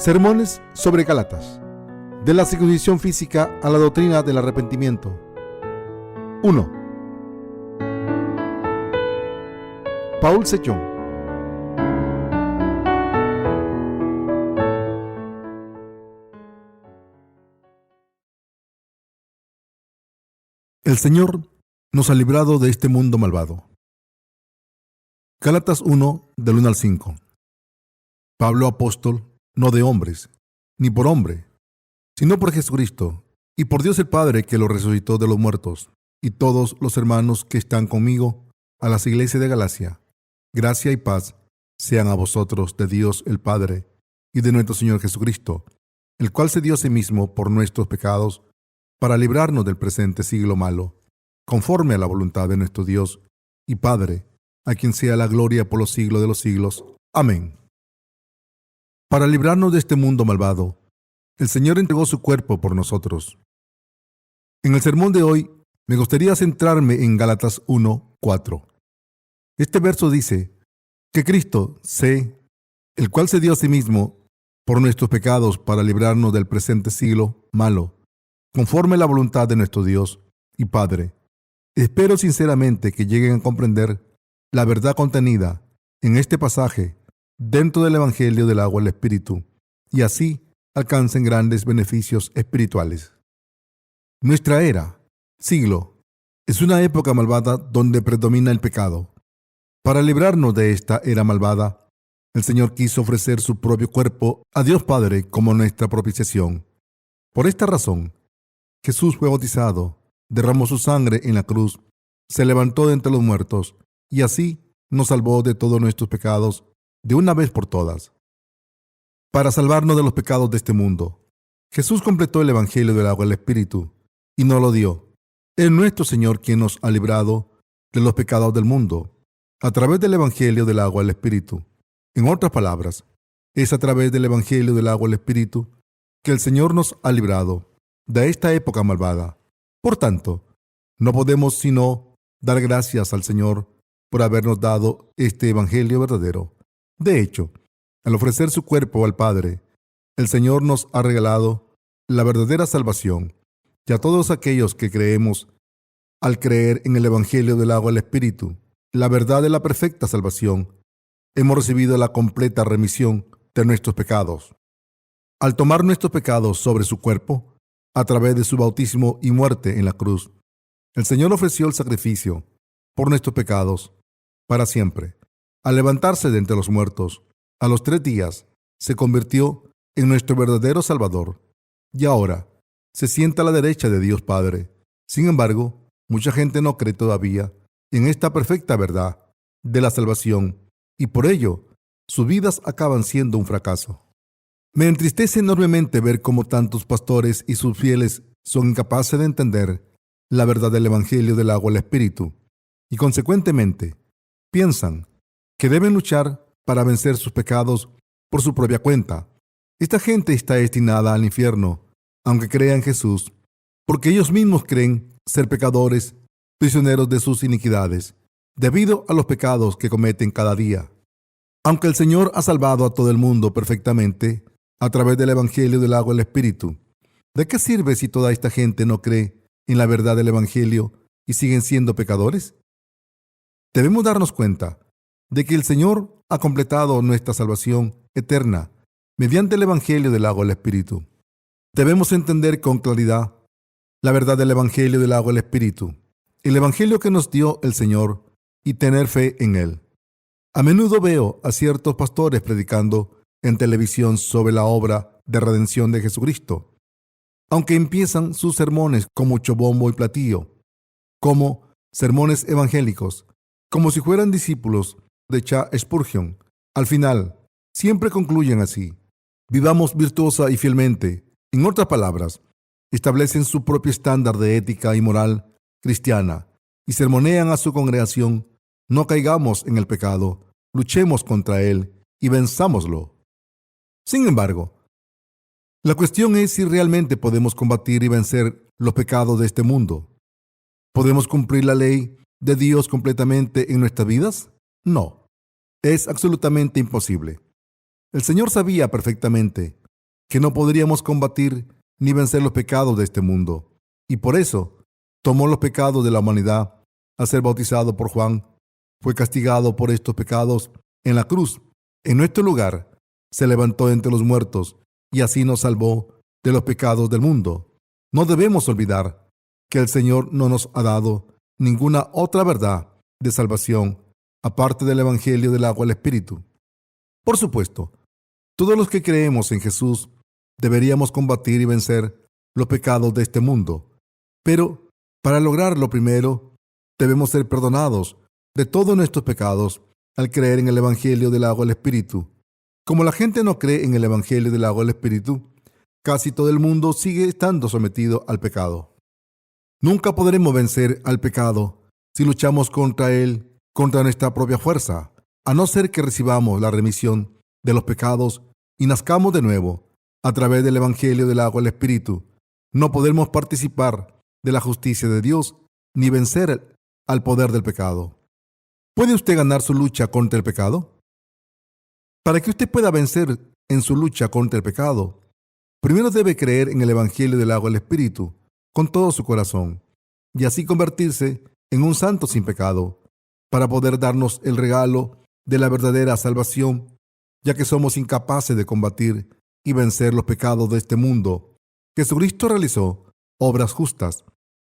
Sermones sobre Gálatas, de la circuncisión física a la doctrina del arrepentimiento. 1. Paul Sejong. El Señor nos ha librado de este mundo malvado. Gálatas 1, del 1 al 5. Pablo apóstol, no de hombres, ni por hombre, sino por Jesucristo, y por Dios el Padre que lo resucitó de los muertos, y todos los hermanos que están conmigo, a las iglesias de Galacia. Gracia y paz sean a vosotros de Dios el Padre, y de nuestro Señor Jesucristo, el cual se dio a sí mismo por nuestros pecados, para librarnos del presente siglo malo, conforme a la voluntad de nuestro Dios y Padre, a quien sea la gloria por los siglos de los siglos. Amén. Para librarnos de este mundo malvado, el Señor entregó su cuerpo por nosotros. En el sermón de hoy, me gustaría centrarme en Gálatas 1:4. Este verso dice que Cristo, el cual se dio a sí mismo por nuestros pecados para librarnos del presente siglo malo, conforme a la voluntad de nuestro Dios y Padre. Espero sinceramente que lleguen a comprender la verdad contenida en este pasaje dentro del Evangelio del agua y el Espíritu, y así alcancen grandes beneficios espirituales. Nuestra era, siglo, es una época malvada donde predomina el pecado. Para librarnos de esta era malvada, el Señor quiso ofrecer su propio cuerpo a Dios Padre como nuestra propiciación. Por esta razón, Jesús fue bautizado, derramó su sangre en la cruz, se levantó de entre los muertos, y así nos salvó de todos nuestros pecados de una vez por todas. Para salvarnos de los pecados de este mundo, Jesús completó el Evangelio del agua y el Espíritu, y nos lo dio. Es nuestro Señor quien nos ha librado de los pecados del mundo, a través del Evangelio del agua y el Espíritu. En otras palabras, es a través del Evangelio del agua y el Espíritu que el Señor nos ha librado de esta época malvada. Por tanto, no podemos sino dar gracias al Señor por habernos dado este Evangelio verdadero. De hecho, al ofrecer su cuerpo al Padre, el Señor nos ha regalado la verdadera salvación, y a todos aquellos que creemos, al creer en el Evangelio del agua y el Espíritu, la verdad de la perfecta salvación, hemos recibido la completa remisión de nuestros pecados. Al tomar nuestros pecados sobre su cuerpo, a través de su bautismo y muerte en la cruz, el Señor ofreció el sacrificio por nuestros pecados para siempre. Al levantarse de entre los muertos, a los 3 días, se convirtió en nuestro verdadero Salvador, y ahora se sienta a la derecha de Dios Padre. Sin embargo, mucha gente no cree todavía en esta perfecta verdad de la salvación, y por ello, sus vidas acaban siendo un fracaso. Me entristece enormemente ver cómo tantos pastores y sus fieles son incapaces de entender la verdad del Evangelio del agua y el Espíritu, y consecuentemente, piensan que deben luchar para vencer sus pecados por su propia cuenta. Esta gente está destinada al infierno, aunque crea en Jesús, porque ellos mismos creen ser pecadores, prisioneros de sus iniquidades, debido a los pecados que cometen cada día. Aunque el Señor ha salvado a todo el mundo perfectamente a través del Evangelio del agua y el Espíritu, ¿de qué sirve si toda esta gente no cree en la verdad del Evangelio y siguen siendo pecadores? Debemos darnos cuenta de que el Señor ha completado nuestra salvación eterna mediante el Evangelio del agua y el Espíritu. Debemos entender con claridad la verdad del Evangelio del agua y el Espíritu, el Evangelio que nos dio el Señor, y tener fe en él. A menudo veo a ciertos pastores predicando en televisión sobre la obra de redención de Jesucristo, aunque empiezan sus sermones con mucho bombo y platillo, como sermones evangélicos, como si fueran discípulos de Charles Spurgeon. Al final, siempre concluyen así: vivamos virtuosa y fielmente. En otras palabras, establecen su propio estándar de ética y moral cristiana y sermonean a su congregación: no caigamos en el pecado, luchemos contra él y venzámoslo. Sin embargo, la cuestión es si realmente podemos combatir y vencer los pecados de este mundo. ¿Podemos cumplir la ley de Dios completamente en nuestras vidas? No, es absolutamente imposible. El Señor sabía perfectamente que no podríamos combatir ni vencer los pecados de este mundo. Y por eso tomó los pecados de la humanidad al ser bautizado por Juan. Fue castigado por estos pecados en la cruz. En nuestro lugar se levantó entre los muertos y así nos salvó de los pecados del mundo. No debemos olvidar que el Señor no nos ha dado ninguna otra verdad de salvación aparte del Evangelio del agua y el Espíritu. Por supuesto, todos los que creemos en Jesús deberíamos combatir y vencer los pecados de este mundo. Pero para lograrlo primero, debemos ser perdonados de todos nuestros pecados al creer en el Evangelio del agua y el Espíritu. Como la gente no cree en el Evangelio del agua y el Espíritu, casi todo el mundo sigue estando sometido al pecado. Nunca podremos vencer al pecado si luchamos contra él, contra nuestra propia fuerza, a no ser que recibamos la remisión de los pecados y nazcamos de nuevo a través del Evangelio del agua y el Espíritu. No podemos participar de la justicia de Dios ni vencer al poder del pecado. ¿Puede usted ganar su lucha contra el pecado? Para que usted pueda vencer en su lucha contra el pecado, primero debe creer en el Evangelio del agua y el Espíritu con todo su corazón y así convertirse en un santo sin pecado para poder darnos el regalo de la verdadera salvación, ya que somos incapaces de combatir y vencer los pecados de este mundo. Jesucristo realizó obras justas.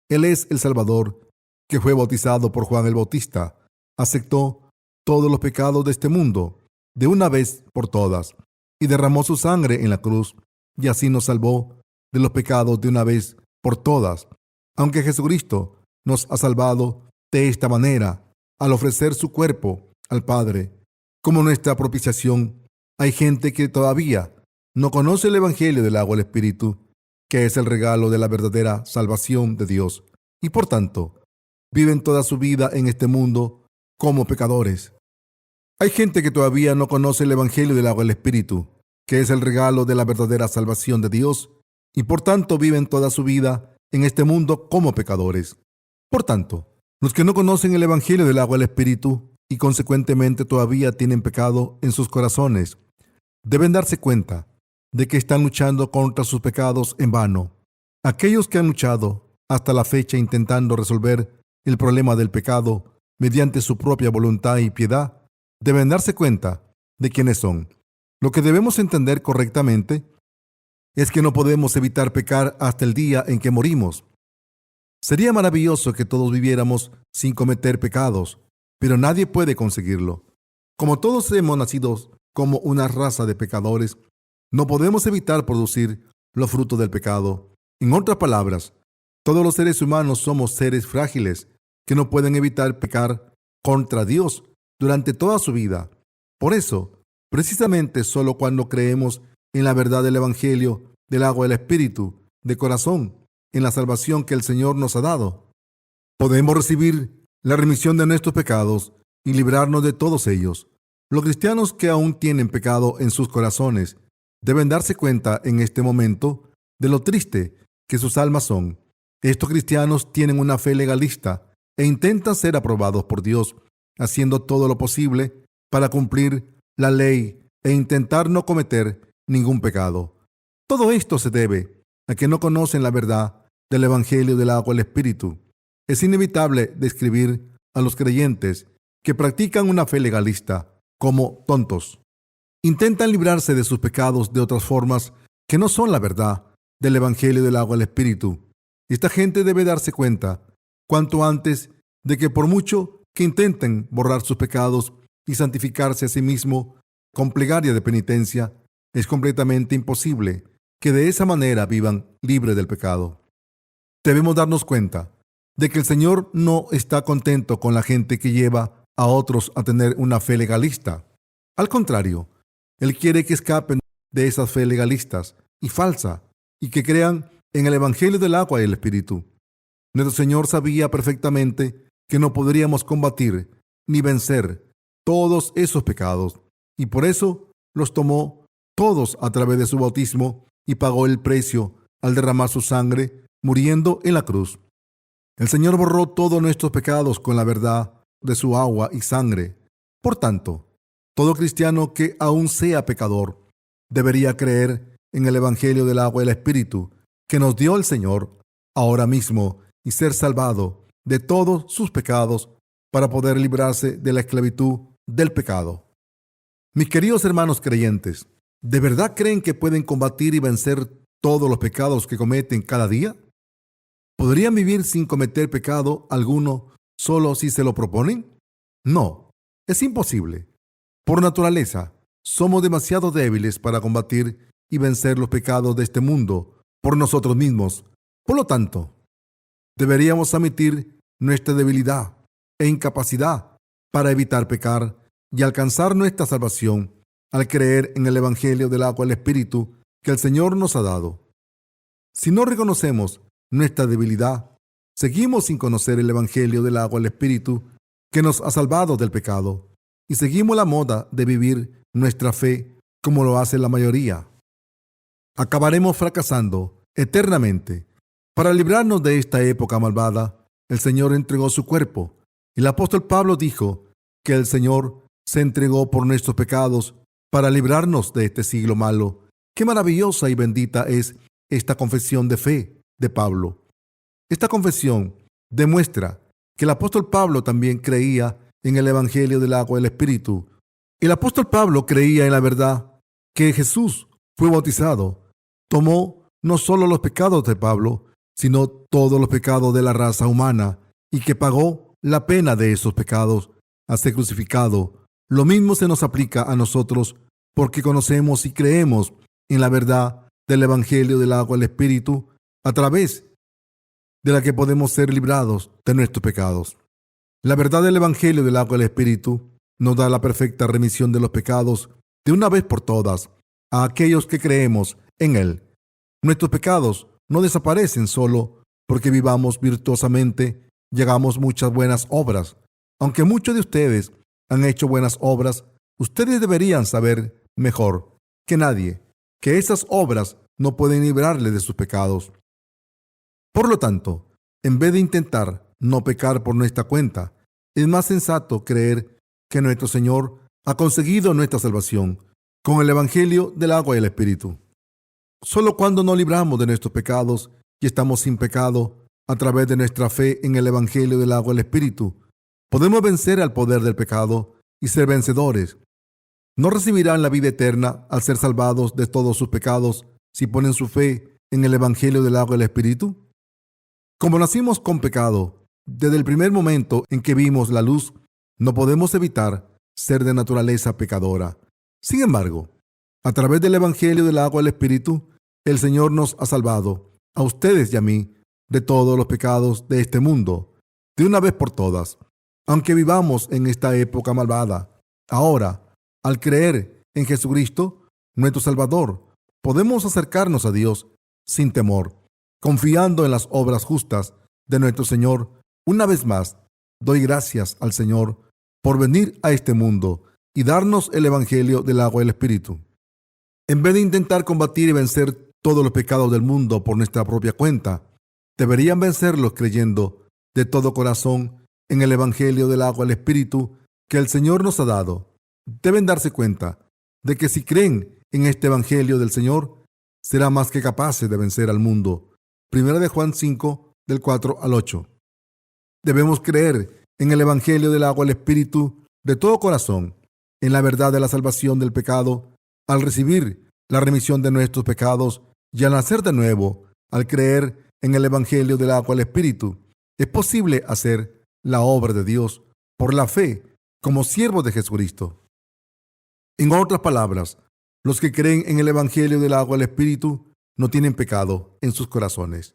Él es el Salvador que fue bautizado por Juan el Bautista. Aceptó todos los pecados de este mundo de una vez por todas y derramó su sangre en la cruz y así nos salvó de los pecados de una vez por todas. Aunque Jesucristo nos ha salvado de esta manera al ofrecer su cuerpo al Padre como nuestra propiciación, hay gente que todavía no conoce el Evangelio del agua y el Espíritu, que es el regalo de la verdadera salvación de Dios, y por tanto viven toda su vida en este mundo como pecadores. Hay gente que todavía no conoce el Evangelio del agua y el Espíritu, que es el regalo de la verdadera salvación de Dios, y por tanto viven toda su vida en este mundo como pecadores. Por tanto, los que no conocen el Evangelio del agua y el Espíritu y consecuentemente todavía tienen pecado en sus corazones, deben darse cuenta de que están luchando contra sus pecados en vano. Aquellos que han luchado hasta la fecha intentando resolver el problema del pecado mediante su propia voluntad y piedad, deben darse cuenta de quiénes son. Lo que debemos entender correctamente es que no podemos evitar pecar hasta el día en que morimos. Sería maravilloso que todos viviéramos sin cometer pecados, pero nadie puede conseguirlo. Como todos hemos nacido como una raza de pecadores, no podemos evitar producir los frutos del pecado. En otras palabras, todos los seres humanos somos seres frágiles que no pueden evitar pecar contra Dios durante toda su vida. Por eso, precisamente solo cuando creemos en la verdad del Evangelio del agua y el Espíritu de corazón, en la salvación que el Señor nos ha dado, podemos recibir la remisión de nuestros pecados y librarnos de todos ellos. Los cristianos que aún tienen pecado en sus corazones deben darse cuenta en este momento de lo triste que sus almas son. Estos cristianos tienen una fe legalista e intentan ser aprobados por Dios, haciendo todo lo posible para cumplir la ley e intentar no cometer ningún pecado. Todo esto se debe a que no conocen la verdad del Evangelio del agua y el Espíritu. Es inevitable describir a los creyentes que practican una fe legalista como tontos. Intentan librarse de sus pecados de otras formas que no son la verdad del Evangelio del agua y el Espíritu. Esta gente debe darse cuenta cuanto antes de que por mucho que intenten borrar sus pecados y santificarse a sí mismo con plegaria de penitencia, es completamente imposible que de esa manera vivan libres del pecado. Debemos darnos cuenta de que el Señor no está contento con la gente que lleva a otros a tener una fe legalista. Al contrario, Él quiere que escapen de esas fe legalistas y falsa y que crean en el Evangelio del agua y el Espíritu. Nuestro Señor sabía perfectamente que no podríamos combatir ni vencer todos esos pecados y por eso los tomó todos a través de su bautismo y pagó el precio al derramar su sangre muriendo en la cruz. El Señor borró todos nuestros pecados con la verdad de su agua y sangre. Por tanto, todo cristiano que aún sea pecador debería creer en el Evangelio del agua y el Espíritu que nos dio el Señor ahora mismo y ser salvado de todos sus pecados para poder librarse de la esclavitud del pecado. Mis queridos hermanos creyentes, ¿de verdad creen que pueden combatir y vencer todos los pecados que cometen cada día? ¿Podrían vivir sin cometer pecado alguno solo si se lo proponen? No, es imposible. Por naturaleza, somos demasiado débiles para combatir y vencer los pecados de este mundo por nosotros mismos. Por lo tanto, deberíamos admitir nuestra debilidad e incapacidad para evitar pecar y alcanzar nuestra salvación al creer en el Evangelio del agua y el Espíritu que el Señor nos ha dado. Si no reconocemos nuestra debilidad, seguimos sin conocer el Evangelio del agua y el Espíritu que nos ha salvado del pecado y seguimos la moda de vivir nuestra fe como lo hace la mayoría. Acabaremos fracasando eternamente. Para librarnos de esta época malvada, el Señor entregó su cuerpo. El apóstol Pablo dijo que el Señor se entregó por nuestros pecados para librarnos de este siglo malo. Qué maravillosa y bendita es esta confesión de fe de Pablo. Esta confesión demuestra que el apóstol Pablo también creía en el Evangelio del agua y el Espíritu. El apóstol Pablo creía en la verdad que Jesús fue bautizado, tomó no solo los pecados de Pablo, sino todos los pecados de la raza humana y que pagó la pena de esos pecados al ser crucificado. Lo mismo se nos aplica a nosotros porque conocemos y creemos en la verdad del Evangelio del agua y el Espíritu a través de la que podemos ser librados de nuestros pecados. La verdad del Evangelio del agua y el Espíritu nos da la perfecta remisión de los pecados de una vez por todas a aquellos que creemos en Él. Nuestros pecados no desaparecen solo porque vivamos virtuosamente y hagamos muchas buenas obras. Aunque muchos de ustedes han hecho buenas obras, ustedes deberían saber mejor que nadie que esas obras no pueden librarles de sus pecados. Por lo tanto, en vez de intentar no pecar por nuestra cuenta, es más sensato creer que nuestro Señor ha conseguido nuestra salvación con el Evangelio del agua y el Espíritu. Solo cuando nos libramos de nuestros pecados y estamos sin pecado a través de nuestra fe en el Evangelio del agua y el Espíritu, podemos vencer al poder del pecado y ser vencedores. No recibirán la vida eterna al ser salvados de todos sus pecados si ponen su fe en el Evangelio del agua y el Espíritu. Como nacimos con pecado, desde el primer momento en que vimos la luz, no podemos evitar ser de naturaleza pecadora. Sin embargo, a través del Evangelio del agua y el Espíritu, el Señor nos ha salvado, a ustedes y a mí, de todos los pecados de este mundo, de una vez por todas. Aunque vivamos en esta época malvada, ahora, al creer en Jesucristo, nuestro Salvador, podemos acercarnos a Dios sin temor, confiando en las obras justas de nuestro Señor. Una vez más, doy gracias al Señor por venir a este mundo y darnos el Evangelio del agua y el Espíritu. En vez de intentar combatir y vencer todos los pecados del mundo por nuestra propia cuenta, deberían vencerlos creyendo de todo corazón en el Evangelio del agua y el Espíritu que el Señor nos ha dado. Deben darse cuenta de que si creen en este Evangelio del Señor, serán más que capaces de vencer al mundo. Primera de Juan 5, del 4 al 8. Debemos creer en el Evangelio del agua y el Espíritu de todo corazón, en la verdad de la salvación del pecado, al recibir la remisión de nuestros pecados y al nacer de nuevo, al creer en el Evangelio del agua y el Espíritu. Es posible hacer la obra de Dios por la fe como siervos de Jesucristo. En otras palabras, los que creen en el Evangelio del agua y el Espíritu no tienen pecado en sus corazones.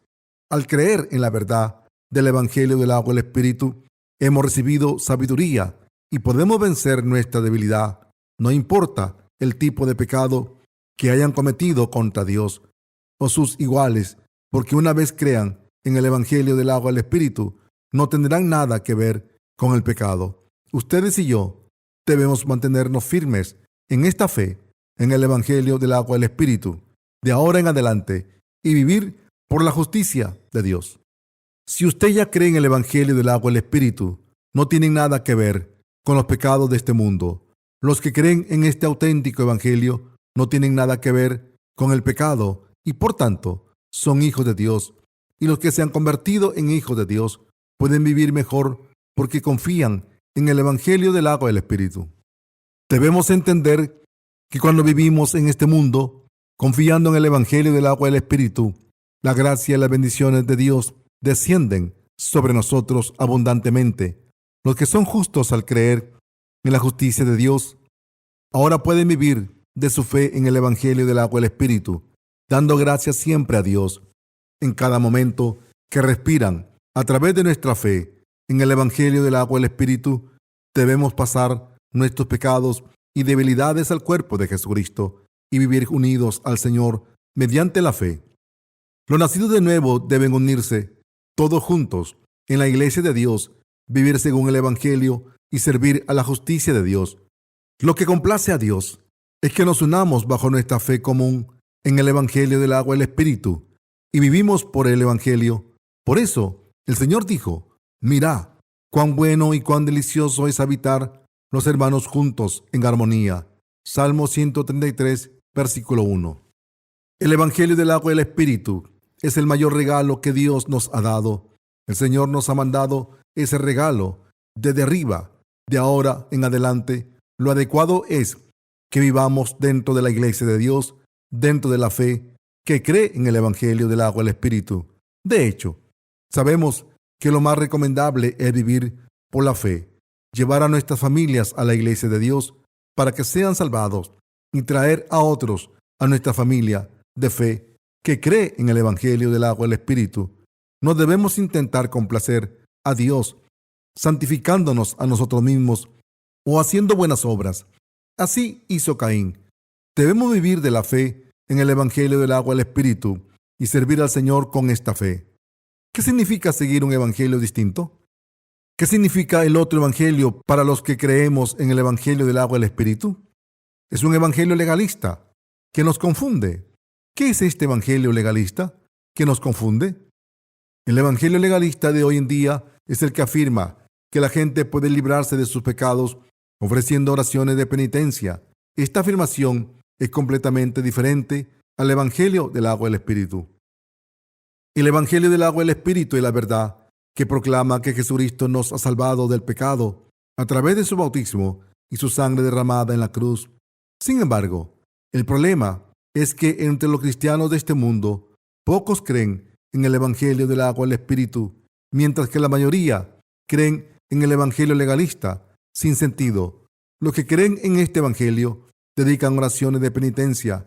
Al creer en la verdad del Evangelio del agua y el Espíritu, hemos recibido sabiduría y podemos vencer nuestra debilidad. No importa el tipo de pecado que hayan cometido contra Dios o sus iguales, porque una vez crean en el Evangelio del agua y el Espíritu, no tendrán nada que ver con el pecado. Ustedes y yo debemos mantenernos firmes en esta fe, en el Evangelio del agua y el Espíritu, de ahora en adelante, y vivir por la justicia de Dios. Si usted ya cree en el Evangelio del agua y el Espíritu, no tienen nada que ver con los pecados de este mundo. Los que creen en este auténtico Evangelio no tienen nada que ver con el pecado y por tanto son hijos de Dios. Y los que se han convertido en hijos de Dios pueden vivir mejor porque confían en el Evangelio del agua y el Espíritu. Debemos entender que cuando vivimos en este mundo, confiando en el Evangelio del agua y el Espíritu, la gracia y las bendiciones de Dios descienden sobre nosotros abundantemente. Los que son justos al creer en la justicia de Dios, ahora pueden vivir de su fe en el Evangelio del agua y el Espíritu, dando gracias siempre a Dios. En cada momento que respiran, a través de nuestra fe en el Evangelio del agua y el Espíritu, debemos pasar nuestros pecados y debilidades al cuerpo de Jesucristo y vivir unidos al Señor mediante la fe. Los nacidos de nuevo deben unirse todos juntos en la iglesia de Dios, vivir según el Evangelio y servir a la justicia de Dios. Lo que complace a Dios es que nos unamos bajo nuestra fe común en el Evangelio del agua y el Espíritu y vivimos por el Evangelio. Por eso, el Señor dijo: mirad, cuán bueno y cuán delicioso es habitar los hermanos juntos en armonía. Salmo 133, versículo 1. El Evangelio del agua y el Espíritu es el mayor regalo que Dios nos ha dado. El Señor nos ha mandado ese regalo desde arriba. De ahora en adelante, lo adecuado es que vivamos dentro de la iglesia de Dios, dentro de la fe que cree en el Evangelio del agua y el Espíritu. De hecho, sabemos que lo más recomendable es vivir por la fe, llevar a nuestras familias a la iglesia de Dios para que sean salvados y traer a otros a nuestra familia de fe que cree en el Evangelio del agua y el Espíritu. No debemos intentar complacer a Dios santificándonos a nosotros mismos o haciendo buenas obras. Así hizo Caín. Debemos vivir de la fe en el Evangelio del agua y el Espíritu y servir al Señor con esta fe. ¿Qué significa seguir un evangelio distinto? ¿Qué significa el otro evangelio para los que creemos en el Evangelio del agua y el Espíritu? Es un evangelio legalista que nos confunde. ¿Qué es este evangelio legalista que nos confunde? El evangelio legalista de hoy en día es el que afirma que la gente puede librarse de sus pecados ofreciendo oraciones de penitencia. Esta afirmación es completamente diferente al Evangelio del agua y el Espíritu. El Evangelio del agua y el Espíritu es la verdad que proclama que Jesucristo nos ha salvado del pecado a través de su bautismo y su sangre derramada en la cruz. Sin embargo, el problema es que entre los cristianos de este mundo, pocos creen en el Evangelio del agua y el Espíritu, mientras que la mayoría creen en el Evangelio legalista, sin sentido. Los que creen en este Evangelio dedican oraciones de penitencia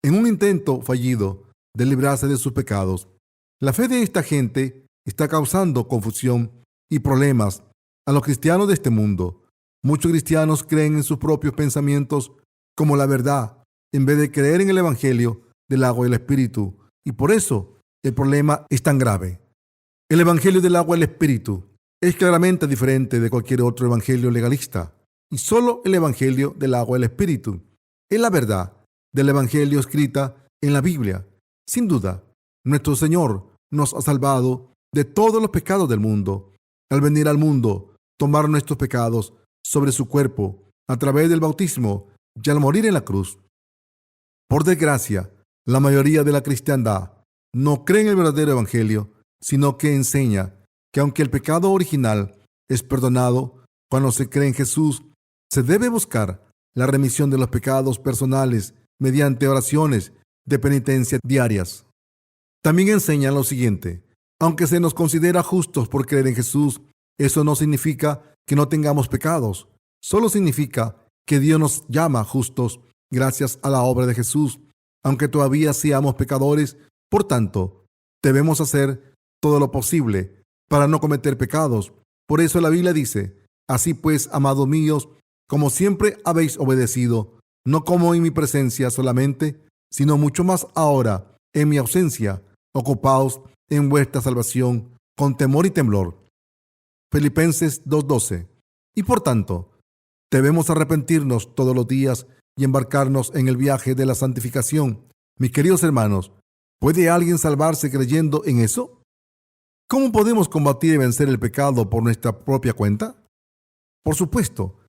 en un intento fallido de librarse de sus pecados. La fe de esta gente está causando confusión y problemas a los cristianos de este mundo. Muchos cristianos creen en sus propios pensamientos como la verdad, en vez de creer en el Evangelio del agua y el Espíritu, y por eso el problema es tan grave. El Evangelio del agua y el Espíritu es claramente diferente de cualquier otro evangelio legalista, y solo el Evangelio del agua y el Espíritu es la verdad del Evangelio escrita en la Biblia. Sin duda, nuestro Señor nos ha salvado de todos los pecados del mundo. Al venir al mundo, tomar nuestros pecados sobre su cuerpo a través del bautismo y al morir en la cruz. Por desgracia, la mayoría de la cristiandad no cree en el verdadero Evangelio, sino que enseña que aunque el pecado original es perdonado cuando se cree en Jesús, se debe buscar la remisión de los pecados personales mediante oraciones de penitencia diarias. También enseñan lo siguiente: aunque se nos considera justos por creer en Jesús, eso no significa que no tengamos pecados. Solo significa que Dios nos llama justos gracias a la obra de Jesús, aunque todavía seamos pecadores. Por tanto, debemos hacer todo lo posible para no cometer pecados. Por eso la Biblia dice: así pues, amados míos, como siempre habéis obedecido, no como en mi presencia solamente, sino mucho más ahora en mi ausencia, ocupaos en vuestra salvación con temor y temblor. Filipenses 2:12. Y por tanto, debemos arrepentirnos todos los días y embarcarnos en el viaje de la santificación. Mis queridos hermanos, ¿puede alguien salvarse creyendo en eso? ¿Cómo podemos combatir y vencer el pecado por nuestra propia cuenta? Por supuesto,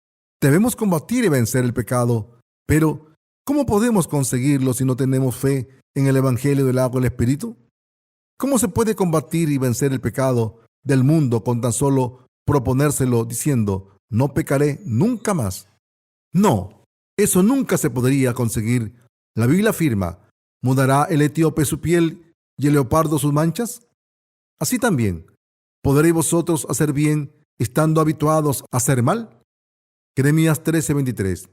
debemos combatir y vencer el pecado, pero ¿Cómo podemos conseguirlo si no tenemos fe en el Evangelio del agua y el Espíritu? ¿Cómo se puede combatir y vencer el pecado del mundo con tan solo proponérselo diciendo, no pecaré nunca más? No, eso nunca se podría conseguir. La Biblia afirma, ¿mudará el etíope su piel y el leopardo sus manchas? Así también, ¿podréis vosotros hacer bien estando habituados a hacer mal? Jeremías 13:23.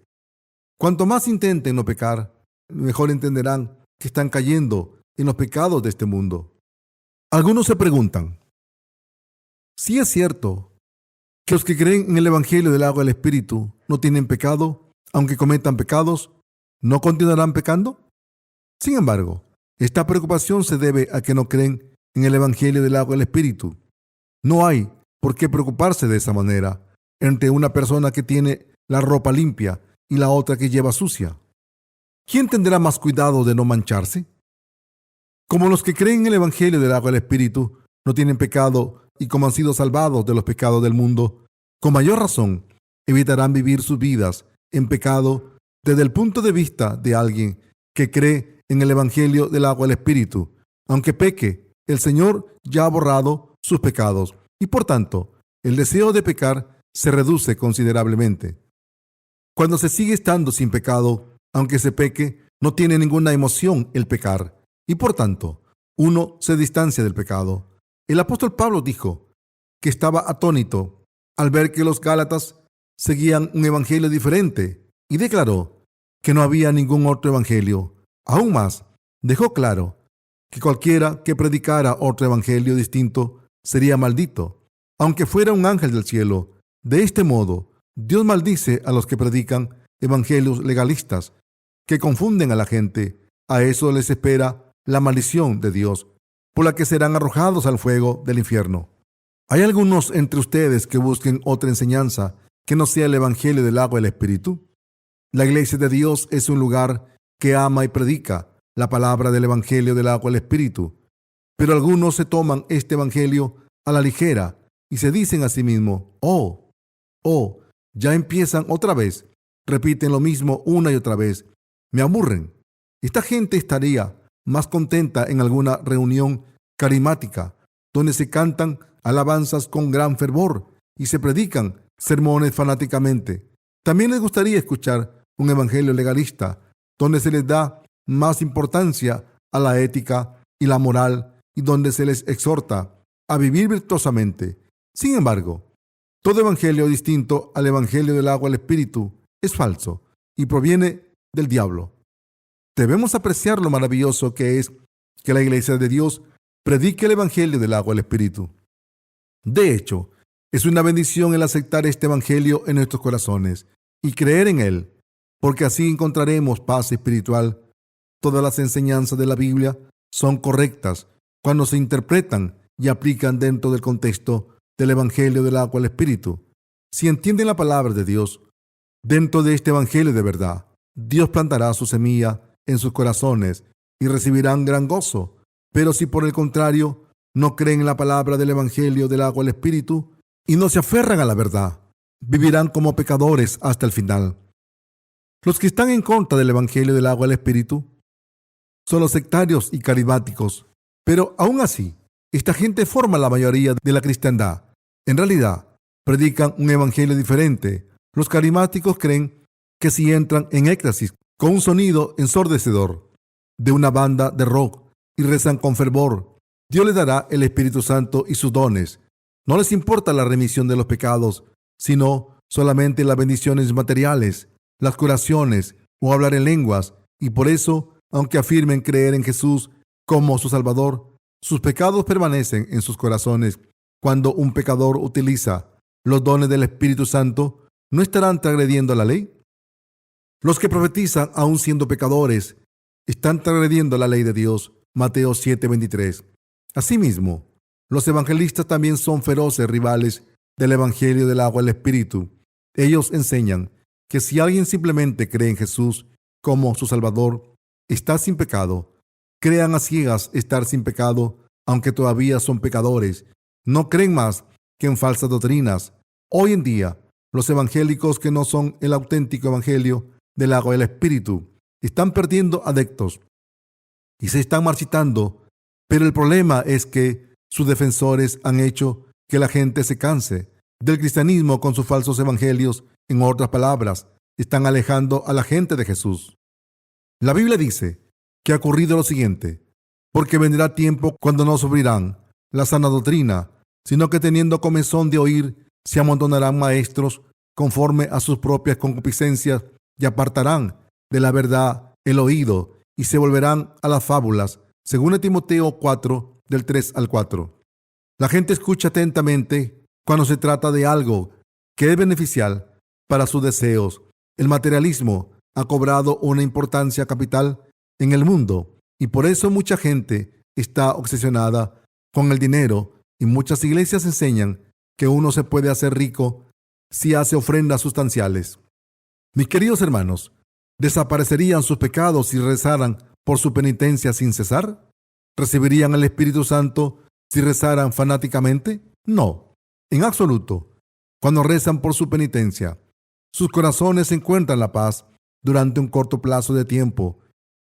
Cuanto más intenten no pecar, mejor entenderán que están cayendo en los pecados de este mundo. Algunos se preguntan, si es cierto que los que creen en el Evangelio del agua y el Espíritu no tienen pecado, aunque cometan pecados, ¿no continuarán pecando? Sin embargo, esta preocupación se debe a que no creen en el Evangelio del agua y el Espíritu. No hay por qué preocuparse de esa manera entre una persona que tiene la ropa limpia y la otra que lleva sucia. ¿Quién tendrá más cuidado de no mancharse? Como los que creen en el Evangelio del agua y el Espíritu no tienen pecado y como han sido salvados de los pecados del mundo, con mayor razón evitarán vivir sus vidas en pecado desde el punto de vista de alguien que cree en el Evangelio del agua y el Espíritu. Aunque peque, el Señor ya ha borrado sus pecados y por tanto el deseo de pecar se reduce considerablemente. Cuando se sigue estando sin pecado, aunque se peque, no tiene ninguna emoción el pecar y por tanto uno se distancia del pecado. El apóstol Pablo dijo que estaba atónito al ver que los gálatas seguían un evangelio diferente y declaró que no había ningún otro evangelio. Aún más, dejó claro que cualquiera que predicara otro evangelio distinto sería maldito, aunque fuera un ángel del cielo. De este modo, Dios maldice a los que predican evangelios legalistas, que confunden a la gente. A eso les espera la maldición de Dios, por la que serán arrojados al fuego del infierno. ¿Hay algunos entre ustedes que busquen otra enseñanza que no sea el Evangelio del agua y el Espíritu? La Iglesia de Dios es un lugar que ama y predica la palabra del Evangelio del agua y el Espíritu. Pero algunos se toman este Evangelio a la ligera y se dicen a sí mismos, ya empiezan otra vez, repiten lo mismo una y otra vez, me aburren. Esta gente estaría más contenta en alguna reunión carismática, donde se cantan alabanzas con gran fervor y se predican sermones fanáticamente. También les gustaría escuchar un evangelio legalista, donde se les da más importancia a la ética y la moral y donde se les exhorta a vivir virtuosamente. Sin embargo, todo evangelio distinto al evangelio del agua y el Espíritu es falso y proviene del diablo. Debemos apreciar lo maravilloso que es que la Iglesia de Dios predique el evangelio del agua y el Espíritu. De hecho, es una bendición el aceptar este evangelio en nuestros corazones y creer en él, porque así encontraremos paz espiritual. Todas las enseñanzas de la Biblia son correctas cuando se interpretan y aplican dentro del contexto del evangelio del agua y el Espíritu. Si entienden la palabra de Dios dentro de este evangelio de verdad, Dios plantará su semilla en sus corazones y recibirán gran gozo. Pero si por el contrario no creen en la palabra del evangelio del agua y el Espíritu y no se aferran a la verdad, vivirán como pecadores hasta el final. Los que están en contra del evangelio del agua y el Espíritu son los sectarios y carismáticos, pero aún así, esta gente forma la mayoría de la cristiandad. En realidad, predican un evangelio diferente. Los carismáticos creen que si entran en éxtasis con un sonido ensordecedor de una banda de rock y rezan con fervor, Dios les dará el Espíritu Santo y sus dones. No les importa la remisión de los pecados, sino solamente las bendiciones materiales, las curaciones o hablar en lenguas, y por eso, aunque afirmen creer en Jesús como su Salvador, sus pecados permanecen en sus corazones. Cuando un pecador utiliza los dones del Espíritu Santo, ¿no estarán transgrediendo la ley? Los que profetizan, aun siendo pecadores, están transgrediendo la ley de Dios. Mateo 7:23. Asimismo, los evangelistas también son feroces rivales del evangelio del agua y el Espíritu. Ellos enseñan que si alguien simplemente cree en Jesús como su Salvador, está sin pecado. Crean a ciegas estar sin pecado, aunque todavía son pecadores. No creen más que en falsas doctrinas. Hoy en día, los evangélicos que no son el auténtico evangelio del agua y el Espíritu están perdiendo adeptos y se están marchitando, pero el problema es que sus defensores han hecho que la gente se canse del cristianismo con sus falsos evangelios. En otras palabras, están alejando a la gente de Jesús. La Biblia dice que ha ocurrido lo siguiente: porque vendrá tiempo cuando no sufrirán la sana doctrina, sino que teniendo comezón de oír, se amontonarán maestros conforme a sus propias concupiscencias y apartarán de la verdad el oído y se volverán a las fábulas, según Timoteo 4, del 3 al 4. La gente escucha atentamente cuando se trata de algo que es beneficial para sus deseos. El materialismo ha cobrado una importancia capital en el mundo y por eso mucha gente está obsesionada con el dinero y muchas iglesias enseñan que uno se puede hacer rico si hace ofrendas sustanciales. Mis queridos hermanos, ¿desaparecerían sus pecados si rezaran por su penitencia sin cesar? ¿Recibirían el Espíritu Santo si rezaran fanáticamente? No, en absoluto. Cuando rezan por su penitencia, sus corazones encuentran la paz durante un corto plazo de tiempo,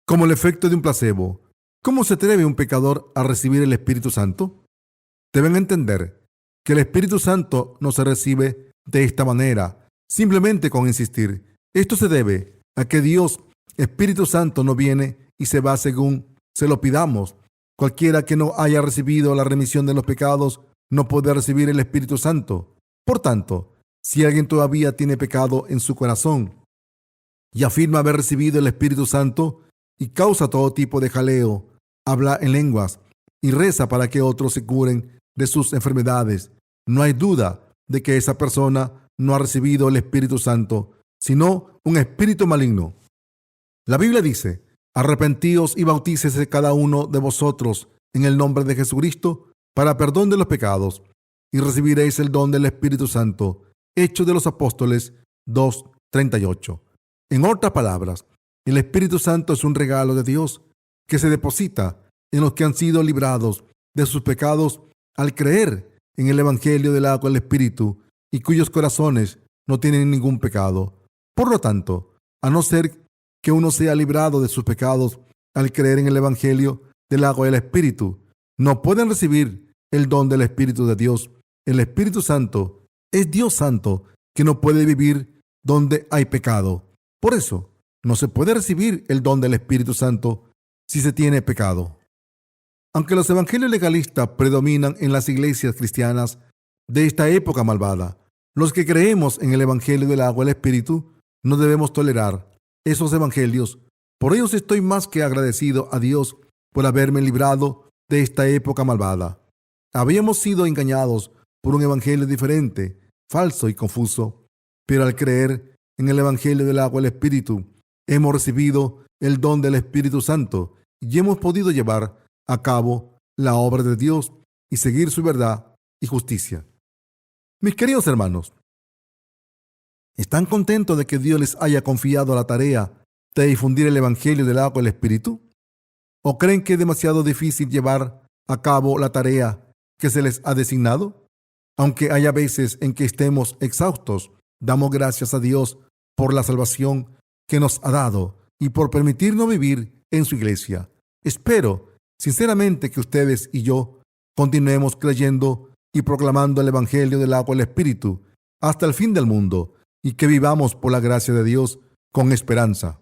como el efecto de un placebo. ¿Cómo se atreve un pecador a recibir el Espíritu Santo? Deben entender que el Espíritu Santo no se recibe de esta manera, simplemente con insistir. Esto se debe a que Dios, Espíritu Santo, no viene y se va según se lo pidamos. Cualquiera que no haya recibido la remisión de los pecados no puede recibir el Espíritu Santo. Por tanto, si alguien todavía tiene pecado en su corazón y afirma haber recibido el Espíritu Santo y causa todo tipo de jaleo, habla en lenguas y reza para que otros se curen de sus enfermedades, no hay duda de que esa persona no ha recibido el Espíritu Santo, sino un espíritu maligno. La Biblia dice: arrepentíos y bautícese cada uno de vosotros en el nombre de Jesucristo para perdón de los pecados, y recibiréis el don del Espíritu Santo. Hechos de los Apóstoles 2:38. En otras palabras, el Espíritu Santo es un regalo de Dios que se deposita en los que han sido librados de sus pecados al creer en el Evangelio del agua y el Espíritu y cuyos corazones no tienen ningún pecado. Por lo tanto, a no ser que uno sea librado de sus pecados al creer en el Evangelio del agua y el Espíritu, no pueden recibir el don del Espíritu de Dios. El Espíritu Santo es Dios Santo que no puede vivir donde hay pecado. Por eso, no se puede recibir el don del Espíritu Santo si se tiene pecado. Aunque los evangelios legalistas predominan en las iglesias cristianas de esta época malvada, los que creemos en el Evangelio del agua y el Espíritu no debemos tolerar esos evangelios. Por ellos estoy más que agradecido a Dios por haberme librado de esta época malvada. Habíamos sido engañados por un evangelio diferente, falso y confuso, pero al creer en el Evangelio del agua y el Espíritu, hemos recibido el don del Espíritu Santo y hemos podido llevar a cabo la obra de Dios y seguir su verdad y justicia. Mis queridos hermanos, ¿están contentos de que Dios les haya confiado la tarea de difundir el Evangelio del agua y el Espíritu? ¿O creen que es demasiado difícil llevar a cabo la tarea que se les ha designado? Aunque haya veces en que estemos exhaustos, damos gracias a Dios por la salvación que nos ha dado y por permitirnos vivir en su iglesia. Espero sinceramente que ustedes y yo continuemos creyendo y proclamando el Evangelio del agua y el Espíritu hasta el fin del mundo y que vivamos por la gracia de Dios con esperanza.